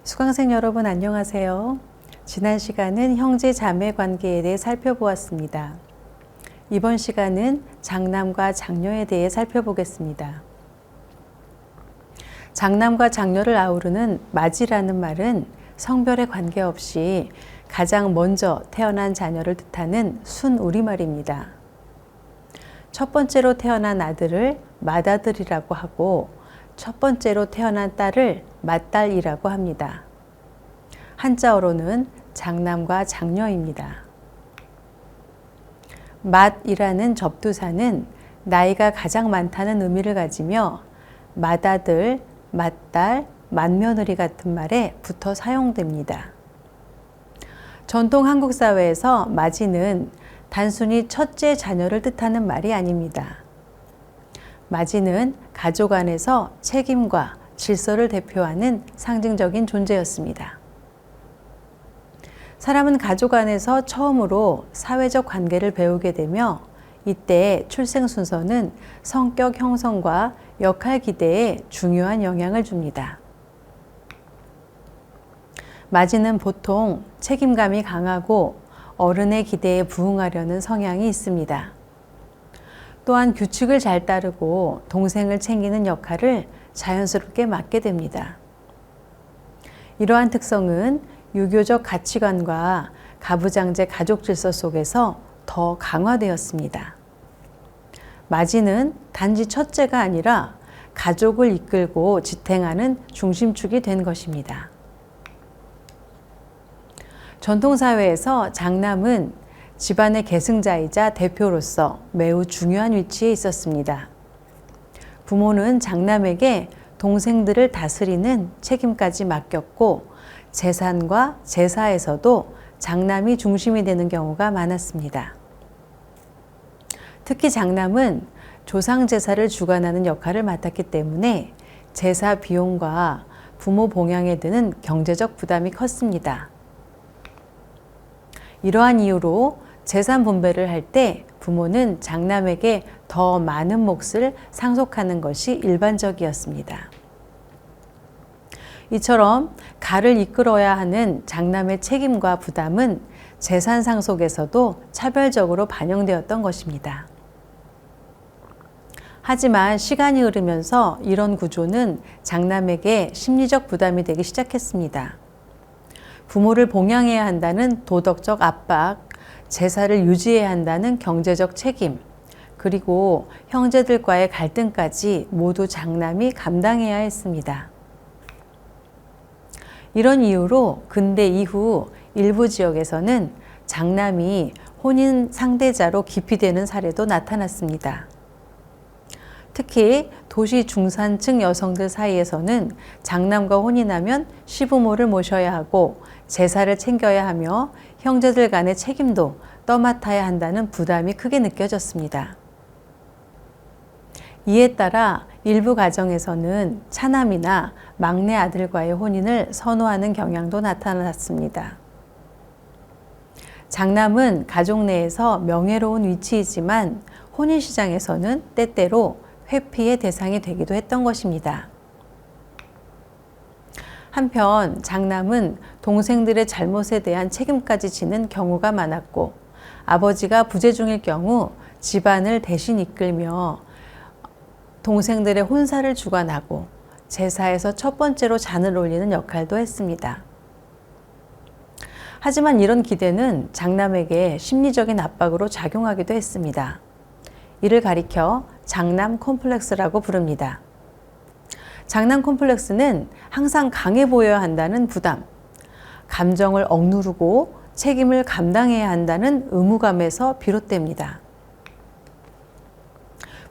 수강생 여러분 안녕하세요. 지난 시간은 형제 자매 관계에 대해 살펴보았습니다. 이번 시간은 장남과 장녀에 대해 살펴보겠습니다. 장남과 장녀를 아우르는 맏이라는 말은 성별에 관계없이 가장 먼저 태어난 자녀를 뜻하는 순우리말입니다. 첫 번째로 태어난 아들을 맏아들이라고 하고 첫 번째로 태어난 딸을 맏딸이라고 합니다. 한자어로는 장남과 장녀입니다. 맏이라는 접두사는 나이가 가장 많다는 의미를 가지며 맏아들, 맏딸, 맏며느리 같은 말에 붙어 사용됩니다. 전통 한국 사회에서 맏이는 단순히 첫째 자녀를 뜻하는 말이 아닙니다. 맏이는 가족 안에서 책임과 질서를 대표하는 상징적인 존재였습니다. 사람은 가족 안에서 처음으로 사회적 관계를 배우게 되며 이때 출생 순서는 성격 형성과 역할 기대에 중요한 영향을 줍니다. 맏이는 보통 책임감이 강하고 어른의 기대에 부응하려는 성향이 있습니다. 또한 규칙을 잘 따르고 동생을 챙기는 역할을 자연스럽게 맡게 됩니다. 이러한 특성은 유교적 가치관과 가부장제 가족 질서 속에서 더 강화되었습니다. 맏이는 단지 첫째가 아니라 가족을 이끌고 지탱하는 중심축이 된 것입니다. 전통사회에서 장남은 집안의 계승자이자 대표로서 매우 중요한 위치에 있었습니다. 부모는 장남에게 동생들을 다스리는 책임까지 맡겼고 재산과 제사에서도 장남이 중심이 되는 경우가 많았습니다. 특히 장남은 조상 제사를 주관하는 역할을 맡았기 때문에 제사 비용과 부모 봉양에 드는 경제적 부담이 컸습니다. 이러한 이유로 재산 분배를 할 때 부모는 장남에게 더 많은 몫을 상속하는 것이 일반적이었습니다. 이처럼 가를 이끌어야 하는 장남의 책임과 부담은 재산 상속에서도 차별적으로 반영되었던 것입니다. 하지만 시간이 흐르면서 이런 구조는 장남에게 심리적 부담이 되기 시작했습니다. 부모를 봉양해야 한다는 도덕적 압박, 제사를 유지해야 한다는 경제적 책임, 그리고 형제들과의 갈등까지 모두 장남이 감당해야 했습니다. 이런 이유로 근대 이후 일부 지역에서는 장남이 혼인 상대자로 기피되는 사례도 나타났습니다. 특히 도시 중산층 여성들 사이에서는 장남과 혼인하면 시부모를 모셔야 하고 제사를 챙겨야 하며 형제들 간의 책임도 떠맡아야 한다는 부담이 크게 느껴졌습니다. 이에 따라 일부 가정에서는 차남이나 막내 아들과의 혼인을 선호하는 경향도 나타났습니다. 장남은 가족 내에서 명예로운 위치이지만 혼인 시장에서는 때때로 회피의 대상이 되기도 했던 것입니다. 한편 장남은 동생들의 잘못에 대한 책임까지 지는 경우가 많았고 아버지가 부재 중일 경우 집안을 대신 이끌며 동생들의 혼사를 주관하고 제사에서 첫 번째로 잔을 올리는 역할도 했습니다. 하지만 이런 기대는 장남에게 심리적인 압박으로 작용하기도 했습니다. 이를 가리켜 장남 콤플렉스라고 부릅니다. 장남 콤플렉스는 항상 강해 보여야 한다는 부담, 감정을 억누르고 책임을 감당해야 한다는 의무감에서 비롯됩니다.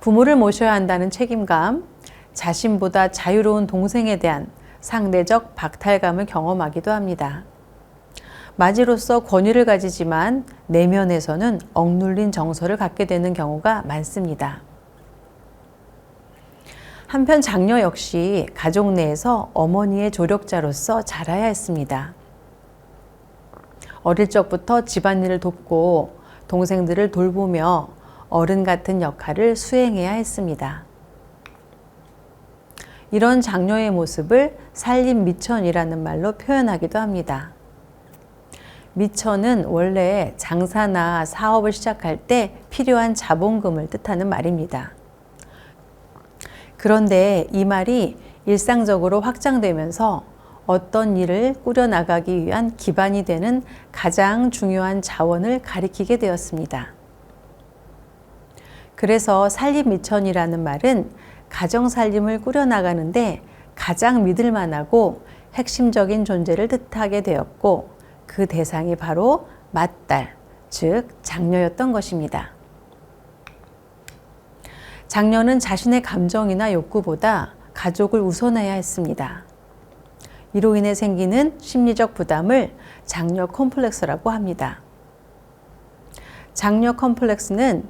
부모를 모셔야 한다는 책임감, 자신보다 자유로운 동생에 대한 상대적 박탈감을 경험하기도 합니다. 맏이로서 권위를 가지지만 내면에서는 억눌린 정서를 갖게 되는 경우가 많습니다. 한편 장녀 역시 가족 내에서 어머니의 조력자로서 자라야 했습니다. 어릴 적부터 집안일을 돕고 동생들을 돌보며 어른 같은 역할을 수행해야 했습니다. 이런 장녀의 모습을 살림미천이라는 말로 표현하기도 합니다. 미천은 원래 장사나 사업을 시작할 때 필요한 자본금을 뜻하는 말입니다. 그런데 이 말이 일상적으로 확장되면서 어떤 일을 꾸려나가기 위한 기반이 되는 가장 중요한 자원을 가리키게 되었습니다. 그래서 살림미천이라는 말은 가정살림을 꾸려나가는데 가장 믿을 만하고 핵심적인 존재를 뜻하게 되었고, 그 대상이 바로 맏딸, 즉 장녀였던 것입니다. 장녀는 자신의 감정이나 욕구보다 가족을 우선해야 했습니다. 이로 인해 생기는 심리적 부담을 장녀 컴플렉스라고 합니다. 장녀 컴플렉스는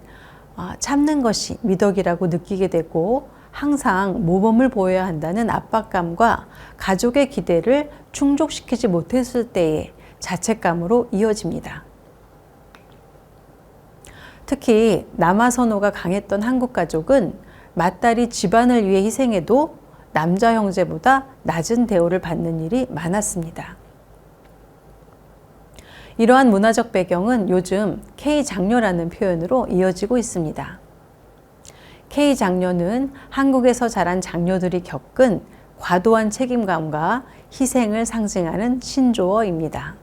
참는 것이 미덕이라고 느끼게 되고, 항상 모범을 보여야 한다는 압박감과 가족의 기대를 충족시키지 못했을 때의 자책감으로 이어집니다. 특히 남아 선호가 강했던 한국 가족은 맏딸이 집안을 위해 희생해도 남자 형제보다 낮은 대우를 받는 일이 많았습니다. 이러한 문화적 배경은 요즘 K장녀라는 표현으로 이어지고 있습니다. K장녀는 한국에서 자란 장녀들이 겪은 과도한 책임감과 희생을 상징하는 신조어입니다.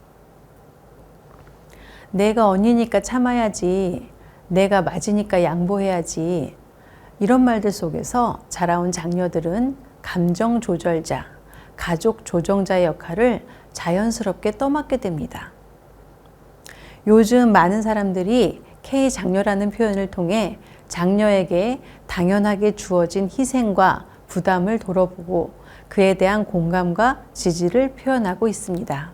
내가 언니니까 참아야지, 내가 맞으니까 양보해야지, 이런 말들 속에서 자라온 장녀들은 감정 조절자, 가족 조정자의 역할을 자연스럽게 떠맡게 됩니다. 요즘 많은 사람들이 K장녀라는 표현을 통해 장녀에게 당연하게 주어진 희생과 부담을 돌아보고 그에 대한 공감과 지지를 표현하고 있습니다.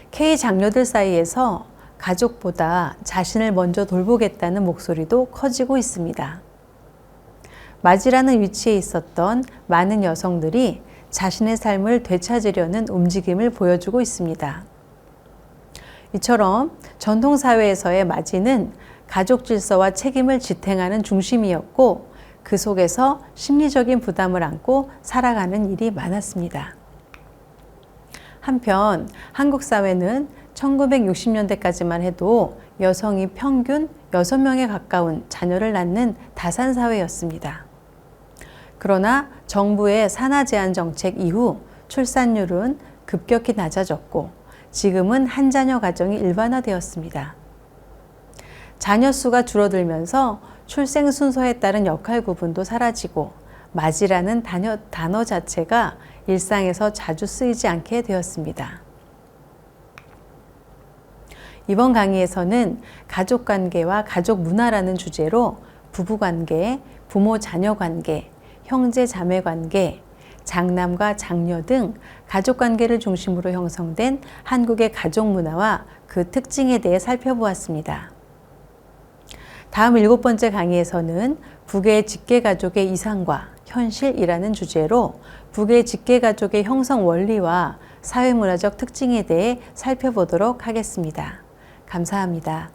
K장녀들 사이에서 가족보다 자신을 먼저 돌보겠다는 목소리도 커지고 있습니다. 맞이라는 위치에 있었던 많은 여성들이 자신의 삶을 되찾으려는 움직임을 보여주고 있습니다. 이처럼 전통사회에서의 맞이는 가족 질서와 책임을 지탱하는 중심이었고, 그 속에서 심리적인 부담을 안고 살아가는 일이 많았습니다. 한편 한국 사회는 1960년대까지만 해도 여성이 평균 6명에 가까운 자녀를 낳는 다산사회였습니다. 그러나 정부의 산하 제한 정책 이후 출산율은 급격히 낮아졌고, 지금은 한 자녀 가정이 일반화되었습니다. 자녀 수가 줄어들면서 출생 순서에 따른 역할 구분도 사라지고, 맞이라는 단어 자체가 일상에서 자주 쓰이지 않게 되었습니다. 이번 강의에서는 가족관계와 가족 문화라는 주제로 부부관계, 부모-자녀 관계, 형제-자매관계, 장남과 장녀 등 가족관계를 중심으로 형성된 한국의 가족 문화와 그 특징에 대해 살펴보았습니다. 다음 7번째 강의에서는 북의 직계가족의 이상과 현실이라는 주제로 북의 직계가족의 형성 원리와 사회문화적 특징에 대해 살펴보도록 하겠습니다. 감사합니다.